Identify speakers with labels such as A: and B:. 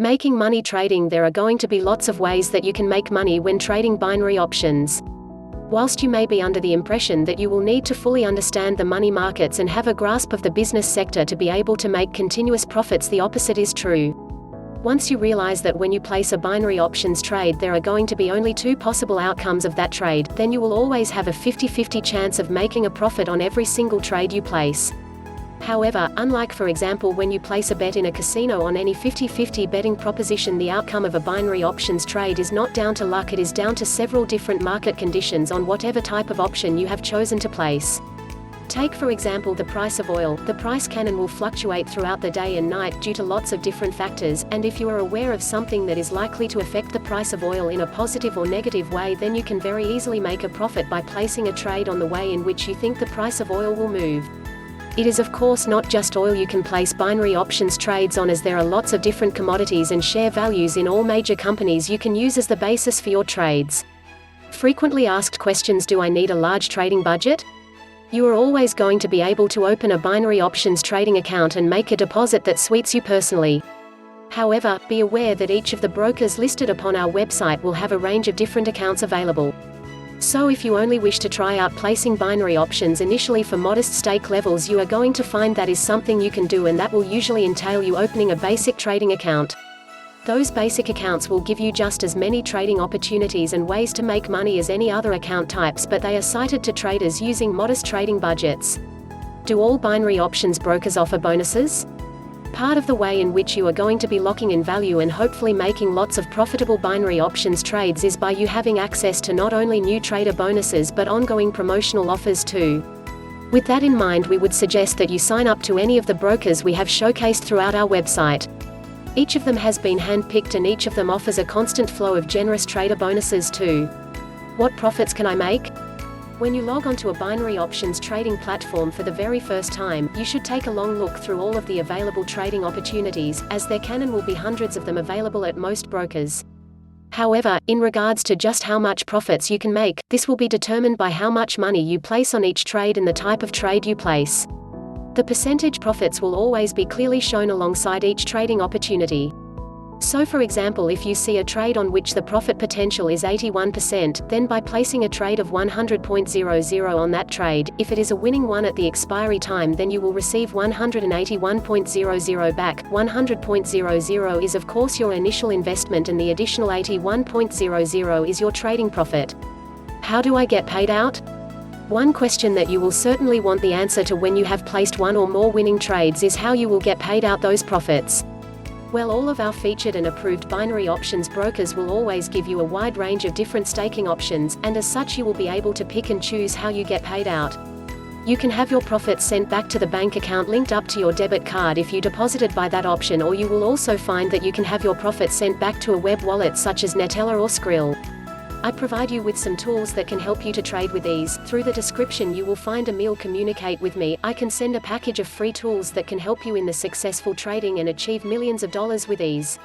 A: Making money trading. There are going to be lots of ways that you can make money when trading binary options. Whilst you may be under the impression that you will need to fully understand the money markets and have a grasp of the business sector to be able to make continuous profits, the opposite is true. Once you realize that when you place a binary options trade there are going to be only two possible outcomes of that trade, then you will always have a 50-50 chance of making a profit on every single trade you place. However, unlike for example when you place a bet in a casino on any 50-50 betting proposition, the outcome of a binary options trade is not down to luck, it is down to several different market conditions on whatever type of option you have chosen to place. Take for example the price of oil. The price can and will fluctuate throughout the day and night due to lots of different factors, and if you are aware of something that is likely to affect the price of oil in a positive or negative way, then you can very easily make a profit by placing a trade on the way in which you think the price of oil will move. It is of course not just oil you can place binary options trades on, as there are lots of different commodities and share values in all major companies you can use as the basis for your trades. Frequently asked questions: do I need a large trading budget? You are always going to be able to open a binary options trading account and make a deposit that suits you personally. However, be aware that each of the brokers listed upon our website will have a range of different accounts available. So if you only wish to try out placing binary options initially for modest stake levels, you are going to find that is something you can do, and that will usually entail you opening a basic trading account. Those basic accounts will give you just as many trading opportunities and ways to make money as any other account types, but they are cited to traders using modest trading budgets. Do all binary options brokers offer bonuses? Part of the way in which you are going to be locking in value and hopefully making lots of profitable binary options trades is by you having access to not only new trader bonuses but ongoing promotional offers too. With that in mind, we would suggest that you sign up to any of the brokers we have showcased throughout our website. Each of them has been hand-picked and each of them offers a constant flow of generous trader bonuses too. What profits can I make? When you log onto a binary options trading platform for the very first time, you should take a long look through all of the available trading opportunities, as there can and will be hundreds of them available at most brokers. However, in regards to just how much profits you can make, this will be determined by how much money you place on each trade and the type of trade you place. The percentage profits will always be clearly shown alongside each trading opportunity. So for example, if you see a trade on which the profit potential is 81%, then by placing a trade of 100.00 on that trade, if it is a winning one at the expiry time, then you will receive 181.00 back. 100.00 is of course your initial investment, and the additional 81.00 is your trading profit. How do I get paid out? One question that you will certainly want the answer to when you have placed one or more winning trades is how you will get paid out those profits. Well, all of our featured and approved binary options brokers will always give you a wide range of different staking options, and as such you will be able to pick and choose how you get paid out. You can have your profits sent back to the bank account linked up to your debit card if you deposited by that option, or you will also find that you can have your profits sent back to a web wallet such as Neteller or Skrill. I provide you with some tools that can help you to trade with ease. Through the description you will find a mail. Communicate with me. I can send a package of free tools that can help you in the successful trading and achieve millions of dollars with ease.